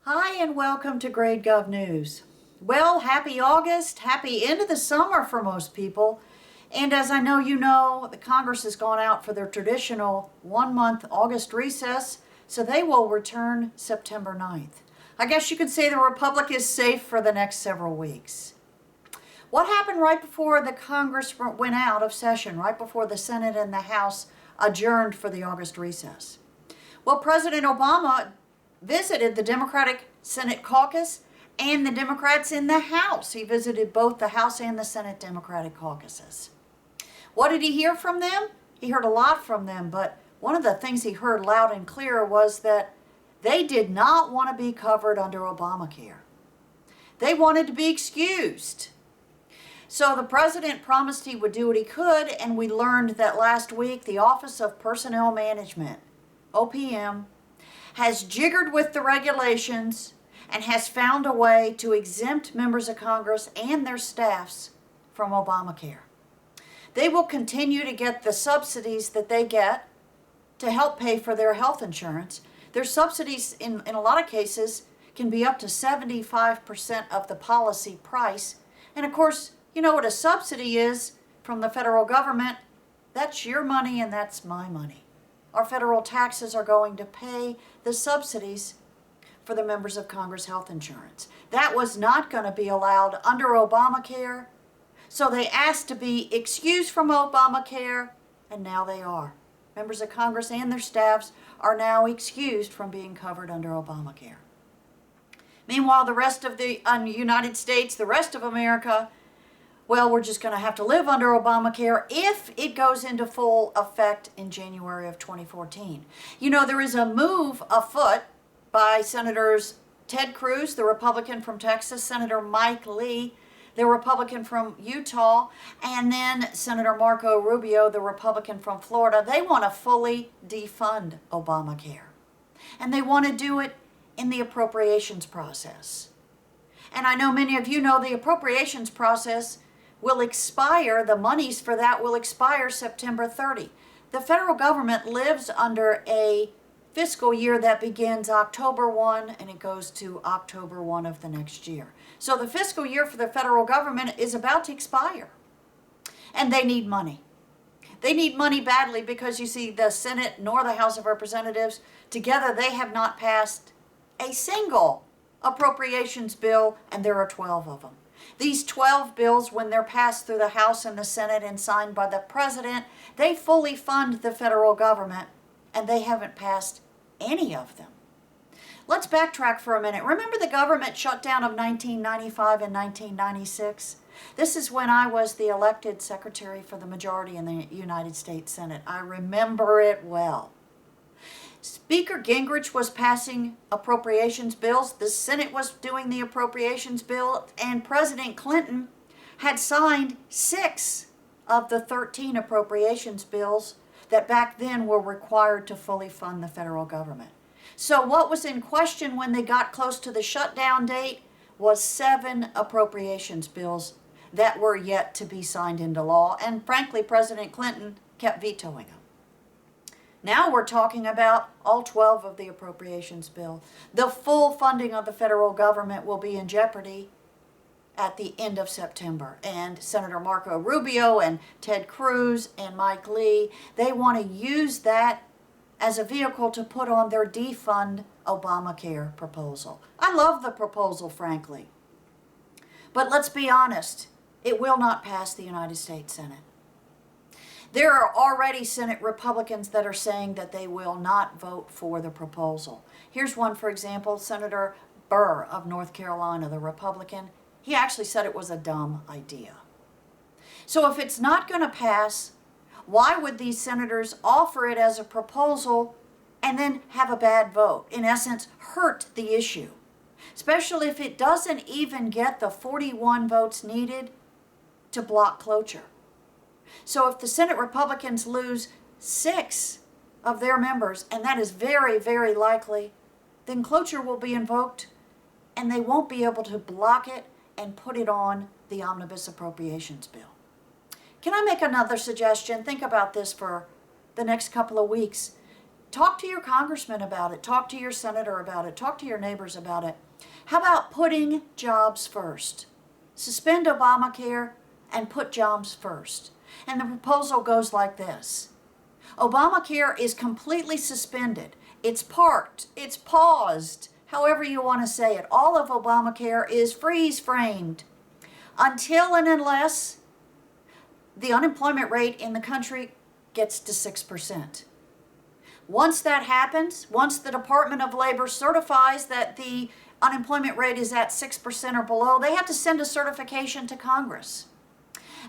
Hi and welcome to Grade Gov News. Well, happy August, happy end of the summer for most people. And as I know you know, the Congress has gone out for their traditional one-month August recess, so they will return September 9th. I guess you could say the Republic is safe for the next several weeks. What happened right before the Congress went out of session, right before the Senate and the House adjourned for the August recess? Well, President Obama visited the Democratic Senate caucus and the Democrats in the House. He visited both the House and the Senate Democratic caucuses. What did he hear from them? He heard a lot from them, but one of the things he heard loud and clear was that they did not want to be covered under Obamacare. They wanted to be excused. So the president promised he would do what he could, and we learned that last week the Office of Personnel Management, OPM, has jiggered with the regulations and has found a way to exempt members of Congress and their staffs from Obamacare. They will continue to get the subsidies that they get to help pay for their health insurance. Their subsidies, in a lot of cases, can be up to 75% of the policy price. And of course, you know what a subsidy is from the federal government. That's your money and that's my money. Our federal taxes are going to pay the subsidies for the members of Congress health insurance. That was not going to be allowed under Obamacare, so they asked to be excused from Obamacare, and now they are. Members of Congress and their staffs are now excused from being covered under Obamacare. Meanwhile, the rest of the United States, the rest of America, well, we're just going to have to live under Obamacare if it goes into full effect in January of 2014. You know, there is a move afoot by Senators Ted Cruz, the Republican from Texas, Senator Mike Lee, the Republican from Utah, and then Senator Marco Rubio, the Republican from Florida. They want to fully defund Obamacare. And they want to do it in the appropriations process. And I know many of you know the appropriations process will expire, the monies for that will expire September 30. The federal government lives under a fiscal year that begins October 1 and it goes to October 1 of the next year. So the fiscal year for the federal government is about to expire. And they need money. They need money badly because you see the Senate nor the House of Representatives together, they have not passed a single appropriations bill, and there are 12 of them. These 12 bills, when they're passed through the House and the Senate and signed by the President, they fully fund the federal government, and they haven't passed any of them. Let's backtrack for a minute. Remember the government shutdown of 1995 and 1996? This is when I was the elected secretary for the majority in the United States Senate. I remember it well. Speaker Gingrich was passing appropriations bills. The Senate was doing the appropriations bill, and President Clinton had signed 6 of the 13 appropriations bills that back then were required to fully fund the federal government. So what was in question when they got close to the shutdown date was 7 appropriations bills that were yet to be signed into law, and frankly, President Clinton kept vetoing them. Now we're talking about all 12 of the appropriations bill. The full funding of the federal government will be in jeopardy at the end of September. And Senator Marco Rubio and Ted Cruz and Mike Lee, they want to use that as a vehicle to put on their defund Obamacare proposal. I love the proposal, frankly. But let's be honest, it will not pass the United States Senate. There are already Senate Republicans that are saying that they will not vote for the proposal. Here's one, for example, Senator Burr of North Carolina, the Republican. He actually said it was a dumb idea. So if it's not going to pass, why would these senators offer it as a proposal and then have a bad vote? In essence, hurt the issue, especially if it doesn't even get the 41 votes needed to block cloture. So if the Senate Republicans lose 6 of their members, and that is very, very likely, then cloture will be invoked and they won't be able to block it and put it on the omnibus appropriations bill. Can I make another suggestion? Think about this for the next couple of weeks. Talk to your congressman about it. Talk to your senator about it. Talk to your neighbors about it. How about putting jobs first? Suspend ObamaCare and put jobs first. And the proposal goes like this. Obamacare is completely suspended. It's parked. It's paused. However you want to say it. All of Obamacare is freeze-framed until and unless the unemployment rate in the country gets to 6%. Once that happens, once the Department of Labor certifies that the unemployment rate is at 6% or below, they have to send a certification to Congress.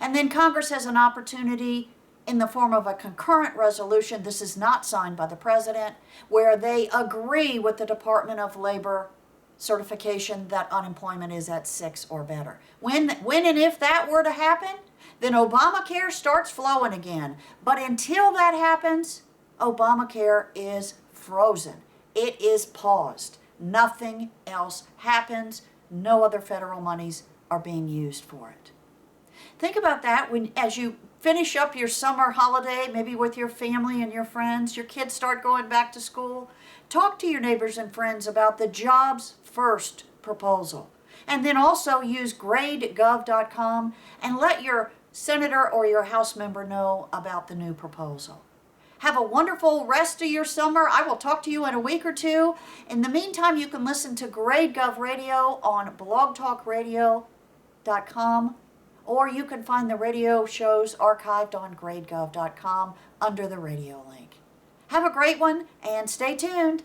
And then Congress has an opportunity in the form of a concurrent resolution, this is not signed by the president, where they agree with the Department of Labor certification that unemployment is at 6 or better. When and if that were to happen, then Obamacare starts flowing again. But until that happens, Obamacare is frozen. It is paused. Nothing else happens. No other federal monies are being used for it. Think about that as you finish up your summer holiday, maybe with your family and your friends, your kids start going back to school. Talk to your neighbors and friends about the Jobs First proposal. And then also use Gov't.com and let your senator or your House member know about the new proposal. Have a wonderful rest of your summer. I will talk to you in a week or two. In the meantime, you can listen to Grade Gov Radio on blogtalkradio.com, or you can find the radio shows archived on gradegov.com under the radio link. Have a great one and stay tuned.